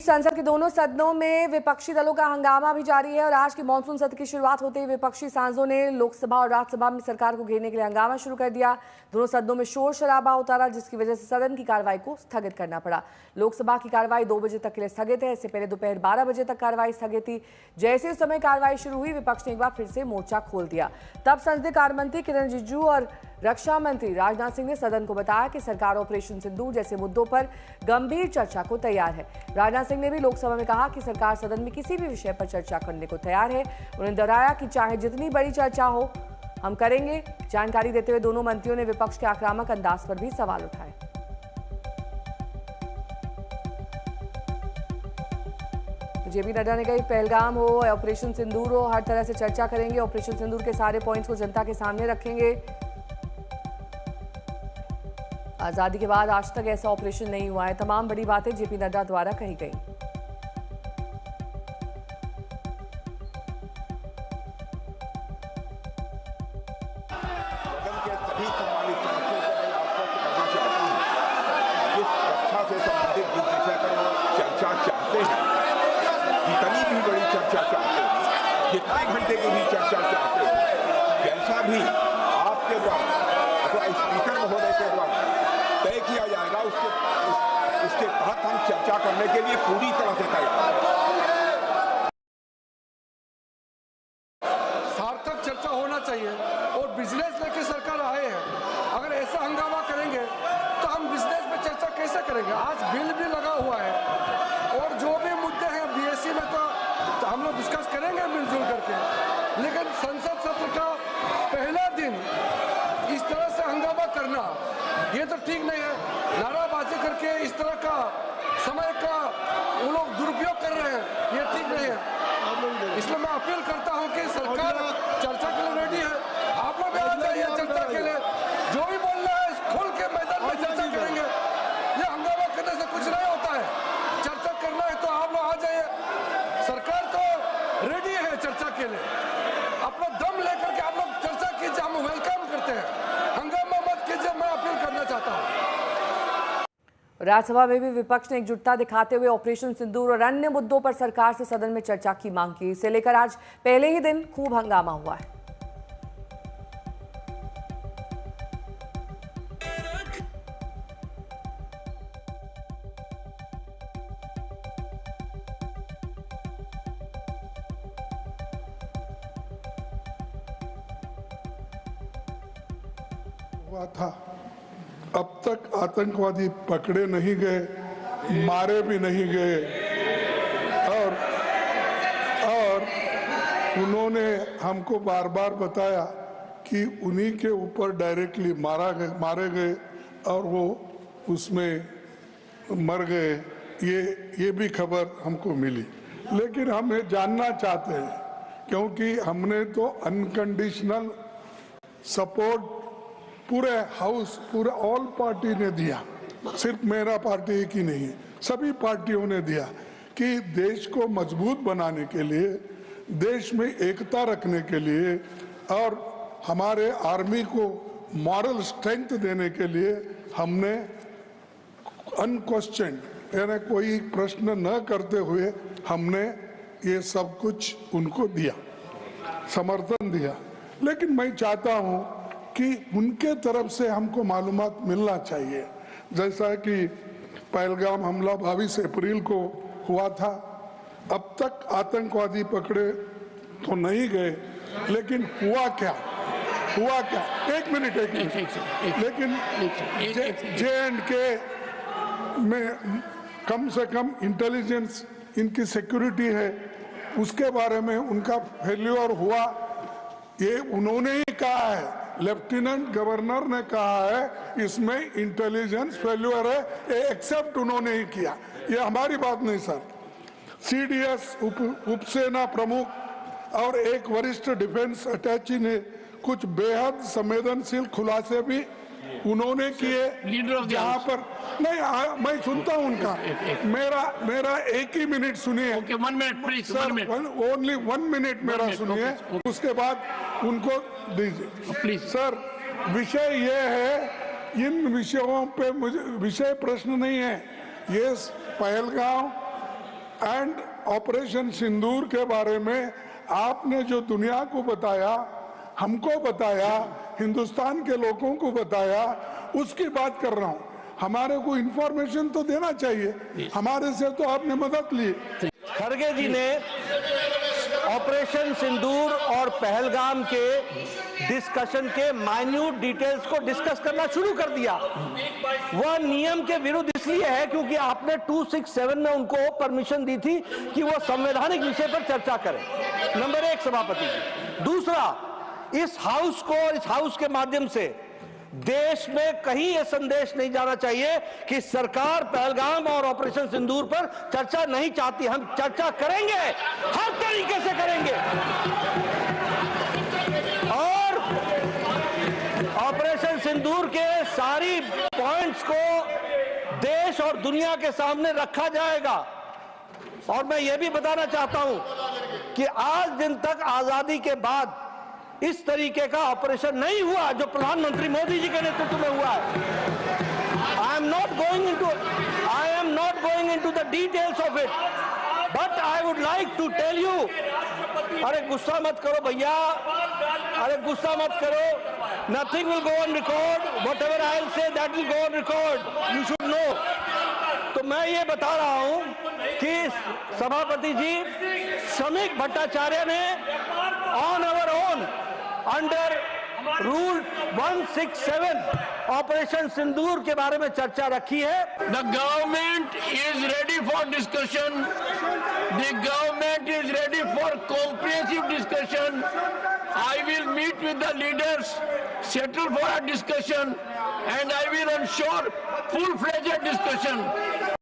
संसद के दोनों सदनों में विपक्षी दलों का हंगामा भी जारी है और आज के मानसून सत्र की शुरुआत होते ही विपक्षी सांसदों ने लोकसभा और राज्यसभा में सरकार को घेरने के लिए हंगामा शुरू कर दिया। दोनों सदनों में शोर शराबा होता रहा, जिसकी वजह से सदन की कार्रवाई को स्थगित करना पड़ा। लोकसभा की कार्रवाई 2 बजे तक के लिए स्थगित है। इससे पहले दोपहर 12 बजे तक कार्रवाई स्थगित थी। जैसे उस समय कार्रवाई शुरू हुई, विपक्ष ने एक बार फिर से मोर्चा खोल दिया। तब संसदीय कार्य मंत्री किरण रिजिजू और रक्षा मंत्री राजनाथ सिंह ने सदन को बताया कि सरकार ऑपरेशन सिंदूर जैसे मुद्दों पर गंभीर चर्चा को तैयार है। राजनाथ सिंह ने भी लोकसभा में कहा कि सरकार सदन में किसी भी विषय पर चर्चा करने को तैयार है। उन्होंने दोहराया कि चाहे जितनी बड़ी चर्चा हो, हम करेंगे। जानकारी देते हुए दोनों मंत्रियों ने विपक्ष के आक्रामक अंदाज पर भी सवाल उठाए। जेपी नड्डा ने कहा पहलगाम हो, ऑपरेशन सिंदूर हो, हर तरह से चर्चा करेंगे। ऑपरेशन सिंदूर के सारे पॉइंट्स को जनता के सामने रखेंगे। आजादी के बाद आज तक ऐसा ऑपरेशन नहीं हुआ है। तमाम बड़ी बातें जेपी नड्डा द्वारा कही गई। चर्चा चाहते हैं, जितनी भी बड़ी चर्चा चाहते हैं, कितने घंटे की भी चर्चा चाहते हैं, जैसा भी आपके द्वारा अथवा स्पीकर महोदय के द्वारा तय किया जाएगा, उसके तहत हम चर्चा करने के लिए पूरी तरह से तैयार हैं। सार्थक चर्चा होना चाहिए और बिजनेस लेके सरकार आए हैं। अगर ऐसा हंगामा करेंगे तो हम बिजनेस पे चर्चा कैसे करेंगे? आज बिल भी लगा हुआ है और जो भी मुद्दे हैं बीएससी में तो हम लोग डिस्कस करेंगे मिलजुल करके, लेकिन संसद सत्र का पहला दिन इस तरह से हंगामा करना ये तो ठीक नहीं है। नाराबाजी करके इस तरह का समय का वो लोग दुरुपयोग कर रहे हैं, ये ठीक नहीं है। इसलिए मैं अपील करता हूं कि सरकार चर्चा के लिए रेडी है। आप लोग आ जाइए चर्चा के लिए, जो भी बोलना है खोल के मैदान में चर्चा करेंगे। ये हंगामा करने से कुछ नहीं होता है। चर्चा करना है तो आप लोग आ जाइए। सरकार तो रेडी है चर्चा के लिए। अपना दम लेकर के आप लोग चर्चा कीजिए, हम वेलकम करते हैं। हंगामा मत कीजिए, मैं अपील करना चाहता हूँ। राज्यसभा में भी विपक्ष ने एकजुटता दिखाते हुए ऑपरेशन सिंदूर और अन्य मुद्दों पर सरकार से सदन में चर्चा की मांग की। इसे लेकर आज पहले ही दिन खूब हंगामा हुआ है। हुआ था, अब तक आतंकवादी पकड़े नहीं गए, मारे भी नहीं गए और उन्होंने हमको बार बार बताया कि उन्हीं के ऊपर डायरेक्टली मारे गए और वो उसमें मर गए। ये भी खबर हमको मिली, लेकिन हम ये जानना चाहते हैं क्योंकि हमने तो अनकंडीशनल सपोर्ट पूरे हाउस, पूरे ऑल पार्टी ने दिया, सिर्फ मेरा पार्टी एक ही नहीं, सभी पार्टियों ने दिया कि देश को मजबूत बनाने के लिए, देश में एकता रखने के लिए और हमारे आर्मी को मॉरल स्ट्रेंथ देने के लिए हमने अनक्वेश्चन यानी कोई प्रश्न न करते हुए हमने ये सब कुछ उनको दिया, समर्थन दिया। लेकिन मैं चाहता हूँ कि उनके तरफ से हमको मालूमात मिलना चाहिए। जैसा कि पहलगाम हमला 22 अप्रैल को हुआ था, अब तक आतंकवादी पकड़े तो नहीं गए, लेकिन हुआ क्या? एक मिनट लेकिन J&K में कम से कम इंटेलिजेंस, इनकी सिक्योरिटी है, उसके बारे में उनका फेल्यूर हुआ, ये उन्होंने ही कहा है। लेफ्टिनेंट गवर्नर ने कहा है इसमें इंटेलिजेंस फेल्यूर है, ये एक्सेप्ट उन्होंने ही किया, ये हमारी बात नहीं सर। सीडीएस उपसेना प्रमुख और एक वरिष्ठ डिफेंस अटैची ने कुछ बेहद संवेदनशील खुलासे भी उन्होंने किए, जहाँ पर नहीं मैं सुनता हूँ उनका, मेरा एक ही मिनट सुनिए। ओनली 1 मिनट मेरा सुनिए, उसके बाद उनको दीजिए प्लीज। सर, विषय ये है, इन विषयों पे मुझे विषय प्रश्न नहीं है, ये पहलगाम एंड ऑपरेशन सिंदूर के बारे में आपने जो दुनिया को बताया, हमको बताया, हिंदुस्तान के लोगों को बताया, उसकी बात कर रहा हूं। हमारे को इंफॉर्मेशन तो देना चाहिए, हमारे से तो आपने मदद ली। खड़गे जी ने ऑपरेशन सिंदूर और पहलगाम के डिस्कशन के माइन्यूट डिटेल्स को डिस्कस करना शुरू कर दिया। वह नियम के विरुद्ध इसलिए है क्योंकि आपने 267 में उनको परमिशन दी थी कि वो संवैधानिक विषय पर चर्चा करें। नंबर 1 सभापति जी। दूसरा, इस हाउस को और इस हाउस के माध्यम से देश में कहीं यह संदेश नहीं जाना चाहिए कि सरकार पहलगाम और ऑपरेशन सिंदूर पर चर्चा नहीं चाहती। हम चर्चा करेंगे, हर तरीके से करेंगे, और ऑपरेशन सिंदूर के सारी पॉइंट्स को देश और दुनिया के सामने रखा जाएगा। और मैं यह भी बताना चाहता हूं कि आज दिन तक आजादी के बाद इस तरीके का ऑपरेशन नहीं हुआ जो प्रधानमंत्री मोदी जी के नेतृत्व में हुआ है। I am not going into the details of it, but I would like to tell you. अरे गुस्सा मत करो भैया, अरे गुस्सा मत करो। Nothing will go on record, whatever I will say that will go on record, you should know. तो मैं ये बता रहा हूं कि सभापति जी श्रमिक भट्टाचार्य ने on our own under rule 167 operation Sindoor के बारे में चर्चा रखी है। The government is ready for discussion. The government is ready for comprehensive discussion. I will meet with the leaders, settle for a discussion, and I will ensure full-fledged discussion.